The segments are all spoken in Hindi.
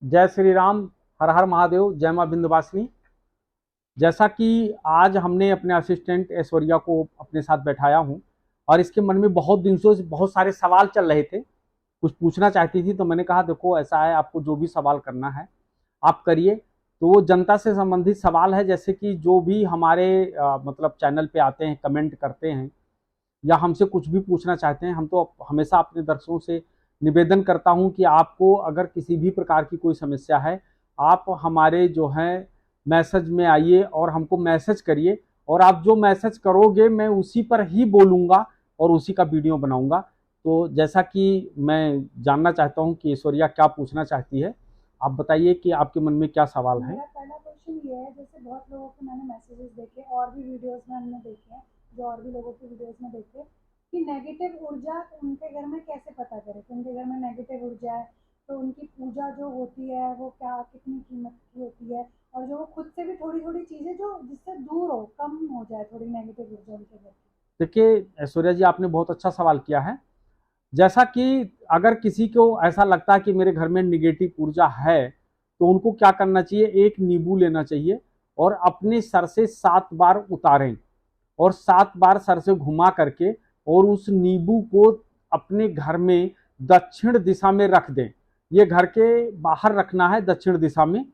जय श्री राम। हर हर महादेव। जय मां विंध्यवासिनी। जैसा कि आज हमने अपने असिस्टेंट ऐश्वर्या को अपने साथ बैठाया हूं और इसके मन में बहुत दिन से बहुत सारे सवाल चल रहे थे, कुछ पूछना चाहती थी। तो मैंने कहा देखो ऐसा है, आपको जो भी सवाल करना है आप करिए। तो वो जनता से संबंधित सवाल है, जैसे कि जो भी हमारे मतलब चैनल पे आते हैं, कमेंट करते हैं या हमसे कुछ भी पूछना चाहते हैं। हम तो हमेशा अपने दर्शकों से निवेदन करता हूं कि आपको अगर किसी भी प्रकार की कोई समस्या है, आप हमारे जो है मैसेज में आइए और हमको मैसेज करिए, और आप जो मैसेज करोगे मैं उसी पर ही बोलूँगा और उसी का वीडियो बनाऊँगा। तो जैसा कि मैं जानना चाहता हूँ कि ऐश्वर्या क्या पूछना चाहती है, आप बताइए कि आपके मन में क्या सवाल है। मेरा पहला क्वेश्चन ये है, जैसे बहुत लोगों के मैंने मैसेजेस देखे और भी वीडियोस में हमने देखे हैं, जो और भी लोगों की वीडियोस में देखे कि नेगेटिव ऊर्जा उनके घर में कैसे पता करें कि उनके घर में नेगेटिव ऊर्जा है। तो उनकी पूजा जो होती है वो क्या कितनी कीमत की होती है, और जो वो खुद से भी थोड़ी थोड़ी चीज़ें जो जिससे दूर हो, कम हो जाए थोड़ी नेगेटिव ऊर्जा उनके घर की। देखिए ऐश्वर्या जी, आपने बहुत अच्छा सवाल किया है। जैसा कि अगर किसी को ऐसा लगता है कि मेरे घर में निगेटिव ऊर्जा है, तो उनको क्या करना चाहिए, एक नींबू लेना चाहिए और अपने सर से 7 बार उतारें और 7 बार सर से घुमा करके और उस नींबू को अपने घर में दक्षिण दिशा में रख दें। ये घर के बाहर रखना है दक्षिण दिशा में।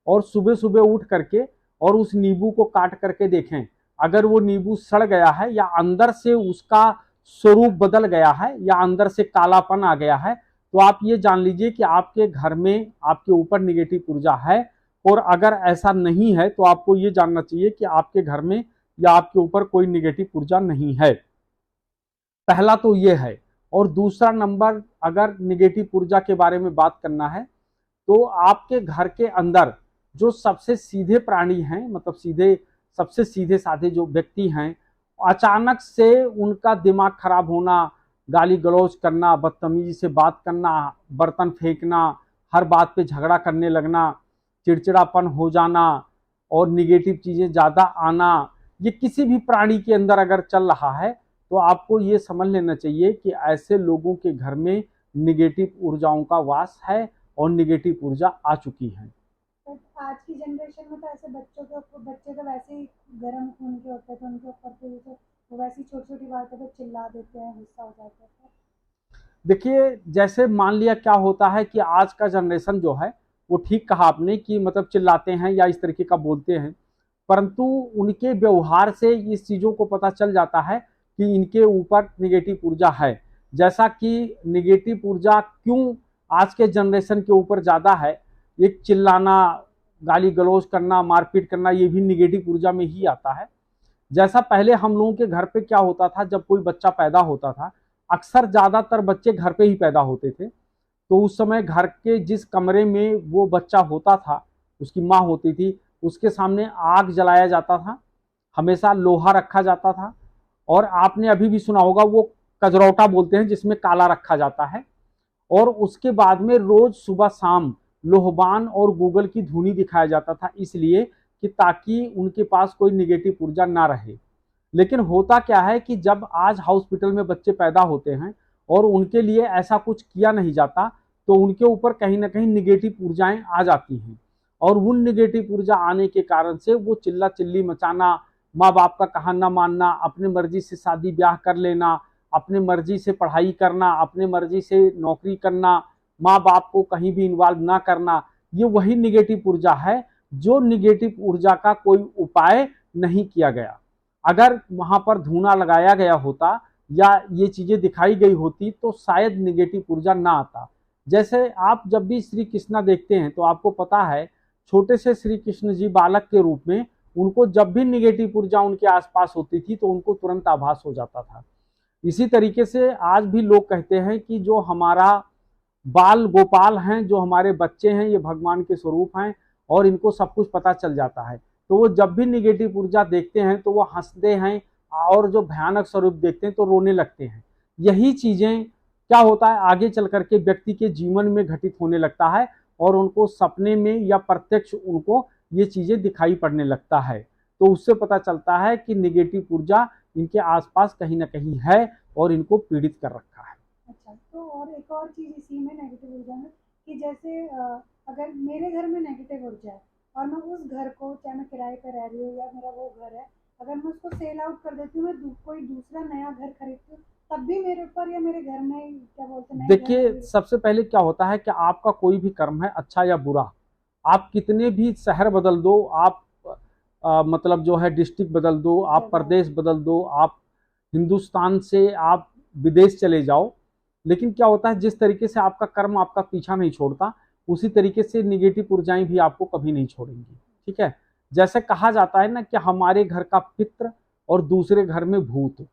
और सुबह सुबह उठ करके और उस नींबू को काट करके देखें, अगर वो नींबू सड़ गया है या अंदर से उसका स्वरूप बदल गया है या अंदर से कालापन आ गया है, तो आप ये जान लीजिए कि आपके घर में आपके ऊपर निगेटिव ऊर्जा है। और अगर ऐसा नहीं है तो आपको ये जानना चाहिए कि आपके घर में या आपके ऊपर कोई निगेटिव ऊर्जा नहीं है। पहला तो ये है। और दूसरा नंबर, अगर निगेटिव ऊर्जा के बारे में बात करना है, तो आपके घर के अंदर जो सबसे सीधे प्राणी हैं, मतलब सीधे सबसे सीधे साधे जो व्यक्ति हैं, अचानक से उनका दिमाग खराब होना, गाली गलौज करना, बदतमीजी से बात करना, बर्तन फेंकना, हर बात पे झगड़ा करने लगना, चिड़चिड़ापन हो जाना और निगेटिव चीजें ज्यादा आना, ये किसी भी प्राणी के अंदर अगर चल रहा है तो आपको ये समझ लेना चाहिए कि ऐसे लोगों के घर में निगेटिव ऊर्जाओं का वास है और निगेटिव ऊर्जा आ चुकी है। तो आज की जनरेशन में तो ऐसे बच्चों के ऊपर, बच्चे तो वैसे ही गर्म खून के होते हैं, तो उनके ऊपर तो वो वैसी छोटी छोटी बातों पे चिल्ला देते हैं, गुस्सा हो जाते हैं। देखिए जैसे मान लिया क्या होता है कि आज का जनरेशन जो है, वो ठीक कहा आपने कि मतलब चिल्लाते हैं या इस तरीके का बोलते हैं, परंतु उनके व्यवहार से इस चीजों को पता चल जाता है कि इनके ऊपर निगेटिव ऊर्जा है। जैसा कि निगेटिव ऊर्जा क्यों आज के जनरेशन के ऊपर ज्यादा है, एक चिल्लाना, गाली गलौज करना, मारपीट करना, ये भी निगेटिव ऊर्जा में ही आता है। जैसा पहले हम लोगों के घर पे क्या होता था, जब कोई बच्चा पैदा होता था, अक्सर ज्यादातर बच्चे घर पे ही पैदा होते थे। तो उस समय घर के जिस कमरे में वो बच्चा होता था, उसकी माँ होती थी, उसके सामने आग जलाया जाता था, हमेशा लोहा रखा जाता था। और आपने अभी भी सुना होगा वो कजरौटा बोलते हैं, जिसमें काला रखा जाता है। और उसके बाद में रोज सुबह शाम लोहबान और गूगल की धुनी दिखाया जाता था, इसलिए कि ताकि उनके पास कोई निगेटिव ऊर्जा ना रहे। लेकिन होता क्या है कि जब आज हॉस्पिटल में बच्चे पैदा होते हैं और उनके लिए ऐसा कुछ किया नहीं जाता, तो उनके ऊपर कहीं ना कहीं निगेटिव ऊर्जाएं आ जाती हैं। और उन निगेटिव ऊर्जा आने के कारण से वो चिल्ला चिल्ली मचाना, माँ बाप का कहा ना मानना, अपने मर्जी से शादी ब्याह कर लेना, अपने मर्जी से पढ़ाई करना, अपने मर्जी से नौकरी करना, माँ बाप को कहीं भी इन्वॉल्व ना करना, ये वही निगेटिव ऊर्जा है। जो निगेटिव ऊर्जा का कोई उपाय नहीं किया गया। अगर वहां पर धूना लगाया गया होता या ये चीजें दिखाई गई होती तो शायद निगेटिव ऊर्जा ना आता। जैसे आप जब भी श्री कृष्णा देखते हैं तो आपको पता है, छोटे से श्री कृष्ण जी बालक के रूप में, उनको जब भी निगेटिव ऊर्जा उनके आसपास होती थी तो उनको तुरंत आभास हो जाता था। इसी तरीके से आज भी लोग कहते हैं कि जो हमारा बाल गोपाल हैं, जो हमारे बच्चे हैं, ये भगवान के स्वरूप हैं और इनको सब कुछ पता चल जाता है। तो वो जब भी निगेटिव ऊर्जा देखते हैं तो वो हंसते हैं, और जो भयानक स्वरूप देखते हैं तो रोने लगते हैं। यही चीजें क्या होता है, आगे चल करके व्यक्ति के जीवन में घटित होने लगता है और उनको सपने में या प्रत्यक्ष उनको ये चीजें दिखाई पड़ने लगता है। तो उससे पता चलता है कि निगेटिव ऊर्जा इनके आसपास कहीं ना कहीं है और इनको पीड़ित कर रखा है। अच्छा, तो और एक और चीज़ इसी में नेगेटिव ऊर्जा में कि जैसे अगर अगर मेरे घर में नेगेटिव ऊर्जा है और मैं उस घर को, चाहे मैं किराए पे रह रही हूँ या मेरा वो घर है, अगर मैं उसको सेल आउट कर देती हूँ, मैं कोई दूसरा नया घर खरीदती हूँ, तब भी मेरे ऊपर या मेरे घर में क्या बोलते हैं, नए घर देखिए, में सबसे पहले क्या होता है कि आपका कोई भी कर्म है, अच्छा या बुरा, आप कितने भी शहर बदल दो, आप मतलब जो है डिस्ट्रिक्ट बदल दो, आप जगह प्रदेश बदल दो, आप हिंदुस्तान से आप विदेश चले जाओ, लेकिन क्या होता है, जिस तरीके से आपका कर्म आपका पीछा नहीं छोड़ता, उसी तरीके से निगेटिव ऊर्जाएं भी आपको कभी नहीं छोड़ेंगी। ठीक है। जैसे कहा जाता है ना कि हमारे घर का पित्र और दूसरे घर में भूत।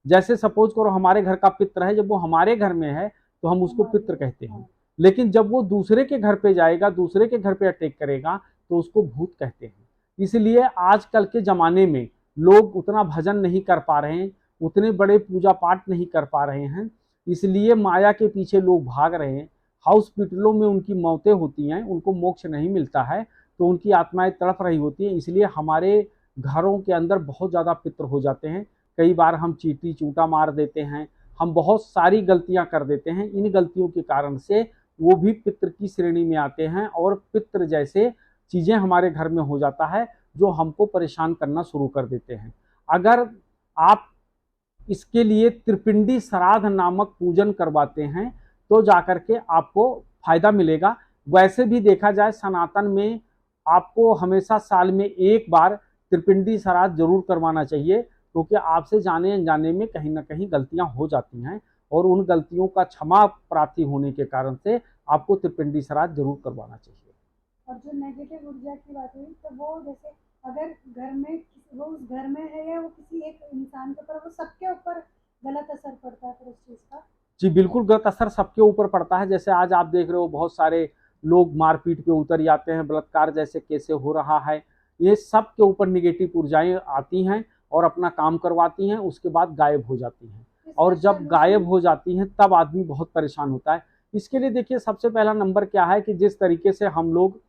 जैसे सपोज करो हमारे घर का पित्र है, जब वो हमारे घर में है तो हम उसको हमारे पित्र कहते हैं, हाँ, लेकिन जब वो दूसरे के घर पे जाएगा, दूसरे के घर पे अटैक करेगा, तो उसको भूत कहते हैं। इसलिए आजकल के जमाने में लोग उतना भजन नहीं कर पा रहे हैं, उतने बड़े पूजा पाठ नहीं कर पा रहे हैं, इसलिए माया के पीछे लोग भाग रहे हैं। हॉस्पिटलों में उनकी मौतें होती हैं, उनको मोक्ष नहीं मिलता है, तो उनकी आत्माएं तड़प रही होती हैं। इसलिए हमारे घरों के अंदर बहुत ज़्यादा पित्र हो जाते हैं। कई बार हम चींटी चूंटा मार देते हैं, हम बहुत सारी गलतियां कर देते हैं। इन गलतियों के कारण से वो भी पित्र की श्रेणी में आते हैं और पित्र जैसे चीजें हमारे घर में हो जाता है, जो हमको परेशान करना शुरू कर देते हैं। अगर आप इसके लिए त्रिपिंडी श्राद्ध नामक पूजन करवाते हैं तो जाकर के आपको फायदा मिलेगा। वैसे भी देखा जाए सनातन में आपको हमेशा साल में एक बार त्रिपिंडी श्राद्ध जरूर करवाना चाहिए, क्योंकि आपसे जाने अनजाने में कहीं ना कहीं गलतियां हो जाती हैं, और उन गलतियों का क्षमा प्राप्ति होने के कारण से आपको त्रिपिंडी श्राद्ध जरूर करवाना चाहिए। और जो नेगेटिव ऊर्जा की बात हुई, तो वो जैसे अगर घर में वो उस घर में है या वो किसी एक इंसान के ऊपर, वो सबके ऊपर गलत असर पड़ता है फिर उस चीज का। जी बिल्कुल, गलत असर सबके ऊपर पड़ता है। जैसे आज आप देख रहे हो बहुत सारे लोग मारपीट पे उतर जाते हैं, बलात्कार जैसे कैसे हो रहा है, ये सब के ऊपर निगेटिव ऊर्जाएं आती हैं और अपना काम करवाती हैं, उसके बाद गायब हो जाती हैं। और इसका जब गायब सोल्यूशन हो जाती हैं तब आदमी बहुत परेशान होता है। इसके लिए देखिए, सबसे पहला नंबर क्या है कि जिस तरीके से हम लोग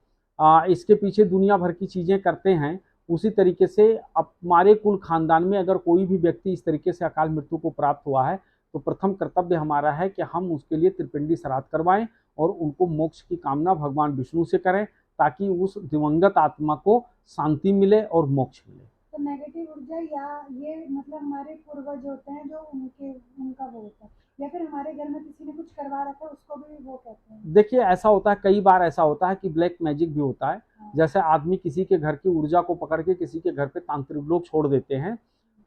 इसके पीछे दुनिया भर की चीजें करते हैं, उसी तरीके से हमारे कुल खानदान में अगर कोई भी व्यक्ति इस तरीके से अकाल मृत्यु को प्राप्त हुआ है, तो प्रथम कर्तव्य हमारा है कि हम उसके लिए त्रिपिंडी श्राद्ध करवाएं और उनको मोक्ष की कामना भगवान विष्णु से करें, ताकि उस दिवंगत आत्मा को शांति मिले और मोक्ष मिले। तो नेगेटिव ऊर्जा या ये मतलब हमारे पूर्वज होते हैं जो उनका वो होता है, या फिर हमारे घर में किसी ने कुछ करवा रखा है उसको भी वो कहते हैं। देखिए, ऐसा होता है, कई बार ऐसा होता है कि ब्लैक मैजिक भी होता है। हाँ, जैसे आदमी किसी के घर की ऊर्जा को पकड़ के किसी के घर पे तांत्रिक लोग छोड़ देते हैं,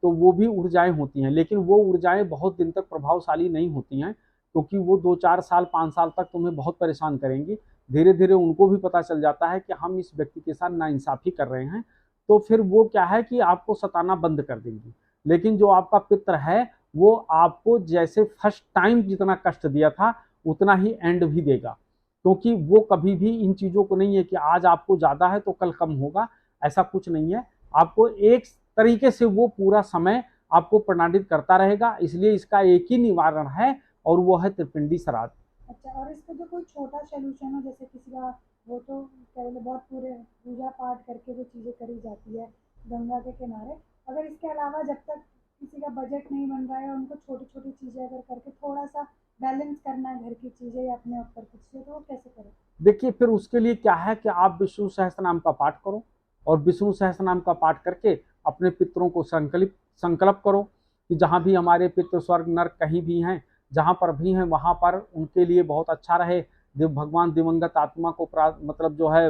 तो वो भी ऊर्जाएं होती हैं, लेकिन वो ऊर्जाएं बहुत दिन तक प्रभावशाली नहीं होती हैं, क्योंकि वो 2-4 साल 5 साल तक तुम्हें बहुत परेशान करेंगी। धीरे धीरे उनको भी पता चल जाता है कि हम इस व्यक्ति के साथ नाइंसाफी कर रहे हैं, तो फिर वो क्या है कि आपको सताना बंद कर देंगी। लेकिन जो आपका पित्र है, वो आपको जैसे फर्स्ट टाइम जितना कष्ट दिया था उतना ही एंड भी देगा, क्योंकि वो कभी भी इन चीज़ों को नहीं है कि आज आपको ज़्यादा है तो कल कम होगा, ऐसा कुछ नहीं है। आपको एक तरीके से वो पूरा समय आपको प्रणाडित करता रहेगा। इसलिए इसका एक ही निवारण है, और वो है त्रिपिंडी श्राद्ध। अच्छा, और इसका जो कोई छोटा सोल्यूशन हो, जैसे किसी का वो तो क्या बोले बहुत पूरे पूजा पाठ करके जो चीज़ें करी जाती है गंगा के किनारे, अगर इसके अलावा जब तक किसी का बजट नहीं बन रहा है, उनको छोटी छोटी चीज़ें अगर करके थोड़ा सा बैलेंस करना है घर की चीज़ें या अपने ऊपर कुछ चीज़ें, तो वो कैसे करें। देखिए, फिर उसके लिए क्या है कि आप विष्णु सहस्त्र नाम का पाठ करो, और विष्णु सहस्त्र नाम का पाठ करके अपने पितरों को संकल्प करो कि जहाँ भी हमारे पितृ स्वर्ग नरक कहीं भी हैं, जहाँ पर भी हैं, वहाँ पर उनके लिए बहुत अच्छा रहे। भगवान दिवंगत आत्मा को मतलब जो है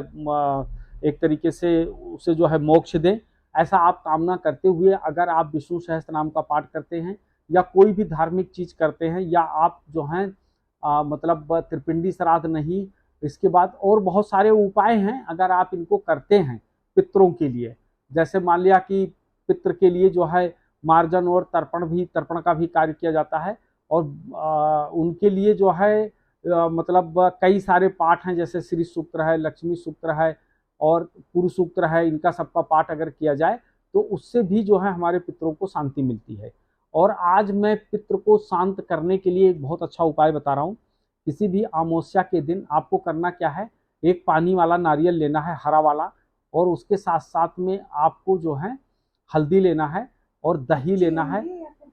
एक तरीके से उसे जो है मोक्ष दे, ऐसा आप कामना करते हुए अगर आप विष्णु सहस्त्र नाम का पाठ करते हैं या कोई भी धार्मिक चीज करते हैं, या आप जो हैं मतलब त्रिपिंडी श्राद्ध नहीं, इसके बाद और बहुत सारे उपाय हैं, अगर आप इनको करते हैं पितरों के लिए, जैसे मान लिया कि पितृ के लिए जो है मार्जन और तर्पण का भी कार्य किया जाता है, और उनके लिए जो है मतलब कई सारे पाठ हैं, जैसे श्री सूत्र है, लक्ष्मी सूत्र है और पुरुष सूत्र है, इनका सबका पाठ अगर किया जाए तो उससे भी जो है हमारे पितरों को शांति मिलती है। और आज मैं पितृ को शांत करने के लिए एक बहुत अच्छा उपाय बता रहा हूँ। किसी भी अमावस्या के दिन आपको करना क्या है, एक पानी वाला नारियल लेना है, हरा वाला, और उसके साथ साथ में आपको जो है हल्दी लेना है और दही लेना है,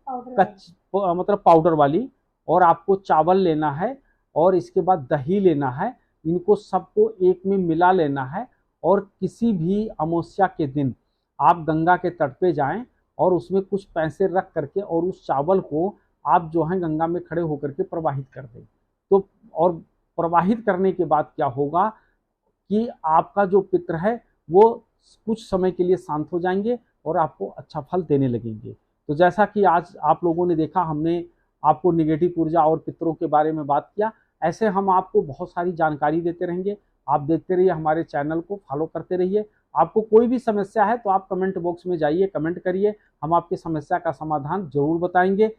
मतलब पाउडर वाली, और आपको चावल लेना है, और इसके बाद दही लेना है, इनको सबको एक में मिला लेना है और किसी भी अमावस्या के दिन आप गंगा के तट पे जाएं और उसमें कुछ पैसे रख करके और उस चावल को आप जो है गंगा में खड़े होकर के प्रवाहित कर दें। तो और प्रवाहित करने के बाद क्या होगा कि आपका जो पितर है वो कुछ समय के लिए शांत हो जाएंगे और आपको अच्छा फल देने लगेंगे। तो जैसा कि आज आप लोगों ने देखा, हमने आपको निगेटिव ऊर्जा और पितरों के बारे में बात किया। ऐसे हम आपको बहुत सारी जानकारी देते रहेंगे। आप देखते रहिए, हमारे चैनल को फॉलो करते रहिए। आपको कोई भी समस्या है तो आप कमेंट बॉक्स में जाइए, कमेंट करिए, हम आपकी समस्या का समाधान जरूर बताएंगे।